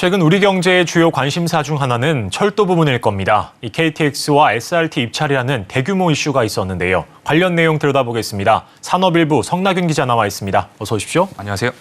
최근 우리 경제의 주요 관심사 중 하나는 철도 부문일 겁니다. 이 KTX와 SRT 입찰이라는 대규모 이슈가 있었는데요. 관련 내용 들여다보겠습니다. 산업일보 성나균 기자 나와 있습니다. 어서 오십시오. 안녕하세요.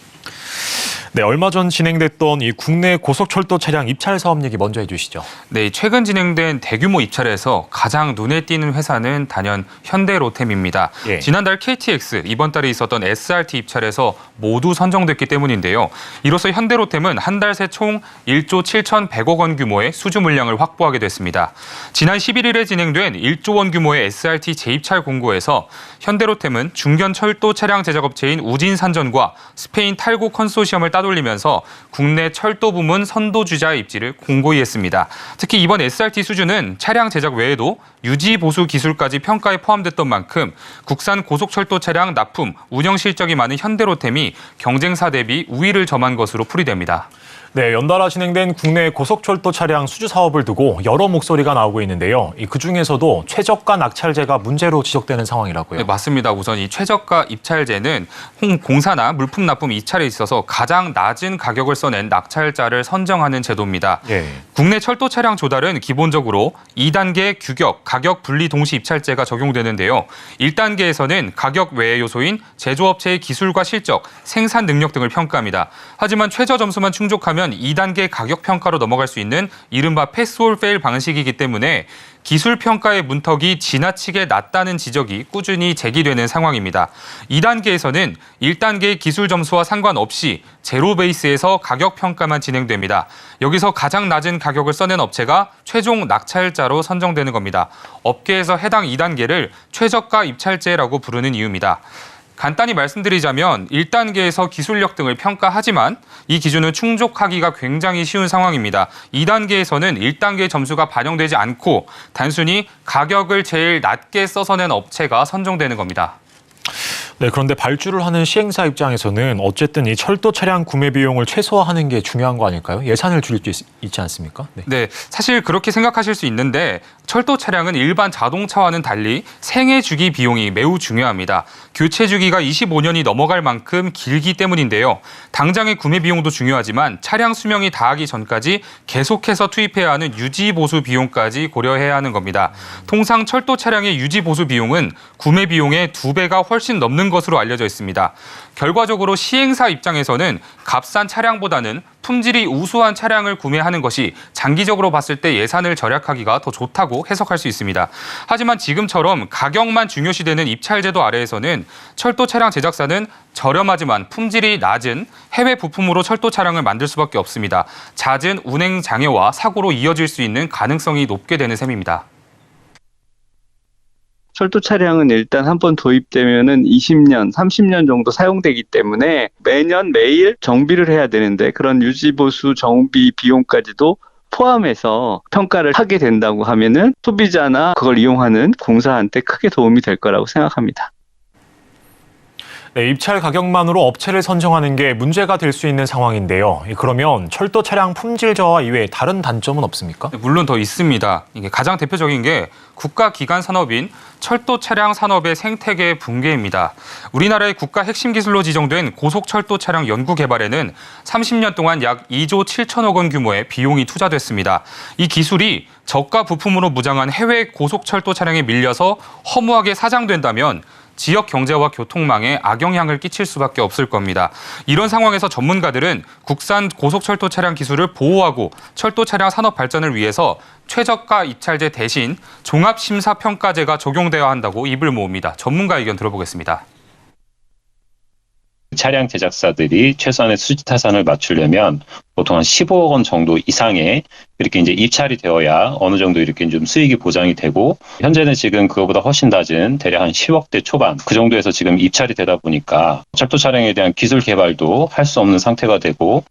네, 얼마 전 진행됐던 이 국내 고속철도 차량 입찰 사업 얘기 먼저 해주시죠. 네, 최근 진행된 대규모 입찰에서 가장 눈에 띄는 회사는 단연 현대로템입니다. 예. 지난달 KTX, 이번 달에 있었던 SRT 입찰에서 모두 선정됐기 때문인데요. 이로써 현대로템은 한 달 새 총 1조 7,100억 원 규모의 수주 물량을 확보하게 됐습니다. 지난 11일에 진행된 1조 원 규모의 SRT 재입찰 공고에서 현대로템은 중견 철도 차량 제작업체인 우진산전과 스페인 탈고 컨소시엄을 따돌리면서 국내 철도 부문 선도주자의 입지를 공고히 했습니다. 특히 이번 SRT 수주는 차량 제작 외에도 유지 보수 기술까지 평가에 포함됐던 만큼 국산 고속철도 차량 납품, 운영 실적이 많은 현대로템이 경쟁사 대비 우위를 점한 것으로 풀이됩니다. 네, 연달아 진행된 국내 고속철도 차량 수주 사업을 두고 여러 목소리가 나오고 있는데요. 그중에서도 최저가 낙찰제가 문제로 지적되는 상황이라고요. 네, 맞습니다. 우선 이 최저가 입찰제는 공사나 물품 납품 입찰에 있어서 가장 낮은 가격을 써낸 낙찰자를 선정하는 제도입니다. 예. 국내 철도 차량 조달은 기본적으로 2단계 규격, 가격 분리 동시 입찰제가 적용되는데요. 1단계에서는 가격 외의 요소인 제조업체의 기술과 실적, 생산 능력 등을 평가합니다. 하지만 최저 점수만 충족하면 2단계 가격 평가로 넘어갈 수 있는 이른바 패스 올 페일 방식이기 때문에 기술 평가의 문턱이 지나치게 낮다는 지적이 꾸준히 제기되는 상황입니다. 2단계에서는 1단계의 기술 점수와 상관없이 제로 베이스에서 가격 평가만 진행됩니다. 여기서 가장 낮은 가격을 써낸 업체가 최종 낙찰자로 선정되는 겁니다. 업계에서 해당 2단계를 최저가 입찰제라고 부르는 이유입니다. 간단히 말씀드리자면 1단계에서 기술력 등을 평가하지만 이 기준은 충족하기가 굉장히 쉬운 상황입니다. 2단계에서는 1단계 점수가 반영되지 않고 단순히 가격을 제일 낮게 써서 낸 업체가 선정되는 겁니다. 네, 그런데 발주를 하는 시행사 입장에서는 어쨌든 이 철도 차량 구매 비용을 최소화하는 게 중요한 거 아닐까요? 예산을 줄일 수 있지 않습니까? 네, 사실 그렇게 생각하실 수 있는데 철도 차량은 일반 자동차와는 달리 생애 주기 비용이 매우 중요합니다. 교체 주기가 25년이 넘어갈 만큼 길기 때문인데요. 당장의 구매 비용도 중요하지만 차량 수명이 다하기 전까지 계속해서 투입해야 하는 유지 보수 비용까지 고려해야 하는 겁니다. 통상 철도 차량의 유지 보수 비용은 구매 비용의 2배가 훨씬 넘는 것으로 알려져 있습니다. 결과적으로 시행사 입장에서는 값싼 차량보다는 품질이 우수한 차량을 구매하는 것이 장기적으로 봤을 때 예산을 절약하기가 더 좋다고 해석할 수 있습니다. 하지만 지금처럼 가격만 중요시되는 입찰제도 아래에서는 철도 차량 제작사는 저렴하지만 품질이 낮은 해외 부품으로 철도 차량을 만들 수밖에 없습니다. 잦은 운행 장애와 사고로 이어질 수 있는 가능성이 높게 되는 셈입니다. 철도 차량은 일단 한번 도입되면은 20년, 30년 정도 사용되기 때문에 매년 매일 정비를 해야 되는데 그런 유지보수 정비 비용까지도 포함해서 평가를 하게 된다고 하면은 소비자나 그걸 이용하는 공사한테 크게 도움이 될 거라고 생각합니다. 네, 입찰 가격만으로 업체를 선정하는 게 문제가 될 수 있는 상황인데요. 그러면 철도 차량 품질 저하 이외에 다른 단점은 없습니까? 물론 더 있습니다. 이게 가장 대표적인 게 국가기관 산업인 철도 차량 산업의 생태계 붕괴입니다. 우리나라의 국가 핵심 기술로 지정된 고속철도 차량 연구 개발에는 30년 동안 약 2조 7천억 원 규모의 비용이 투자됐습니다. 이 기술이 저가 부품으로 무장한 해외 고속철도 차량에 밀려서 허무하게 사장된다면 지역 경제와 교통망에 악영향을 끼칠 수밖에 없을 겁니다. 이런 상황에서 전문가들은 국산 고속철도 차량 기술을 보호하고 철도 차량 산업 발전을 위해서 최저가 입찰제 대신 종합심사평가제가 적용되어야 한다고 입을 모읍니다. 전문가 의견 들어보겠습니다. 차량 제작사들이 최소한의 수지 타산을 맞추려면 보통 한 15억 원 정도 이상의 이렇게 이제 입찰이 되어야 어느 정도 이렇게 좀 수익이 보장이 되고 현재는 지금 그거보다 훨씬 낮은 대략 한 10억대 초반 그 정도에서 지금 입찰이 되다 보니까 철도 차량에 대한 기술 개발도 할 수 없는 상태가 되고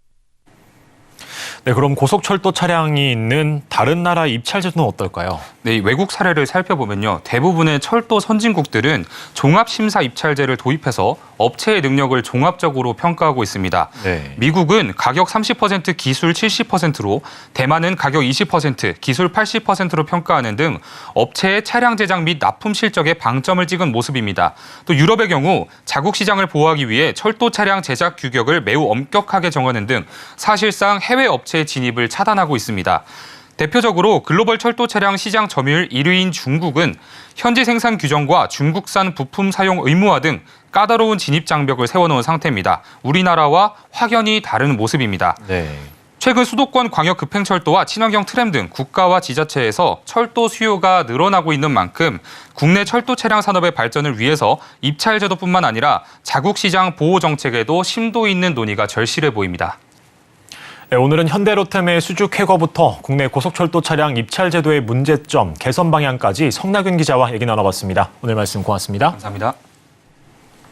네, 그럼 고속철도 차량이 있는 다른 나라 입찰 제도는 어떨까요? 네, 외국 사례를 살펴보면요. 대부분의 철도 선진국들은 종합심사 입찰제를 도입해서 업체의 능력을 종합적으로 평가하고 있습니다. 네. 미국은 가격 30%, 기술 70%로, 대만은 가격 20%, 기술 80%로 평가하는 등 업체의 차량 제작 및 납품 실적에 방점을 찍은 모습입니다. 또 유럽의 경우 자국 시장을 보호하기 위해 철도 차량 제작 규격을 매우 엄격하게 정하는 등 사실상 해외 업체의 진입을 차단하고 있습니다. 대표적으로 글로벌 철도 차량 시장 점유율 1위인 중국은 현지 생산 규정과 중국산 부품 사용 의무화 등 까다로운 진입 장벽을 세워놓은 상태입니다. 우리나라와 확연히 다른 모습입니다. 네. 최근 수도권 광역 급행철도와 친환경 트램 등 국가와 지자체에서 철도 수요가 늘어나고 있는 만큼 국내 철도 차량 산업의 발전을 위해서 입찰 제도뿐만 아니라 자국 시장 보호 정책에도 심도 있는 논의가 절실해 보입니다. 네, 오늘은 현대로템의 수주 쾌거부터 국내 고속철도 차량 입찰 제도의 문제점, 개선 방향까지 성나균 기자와 얘기 나눠봤습니다. 오늘 말씀 고맙습니다. 감사합니다.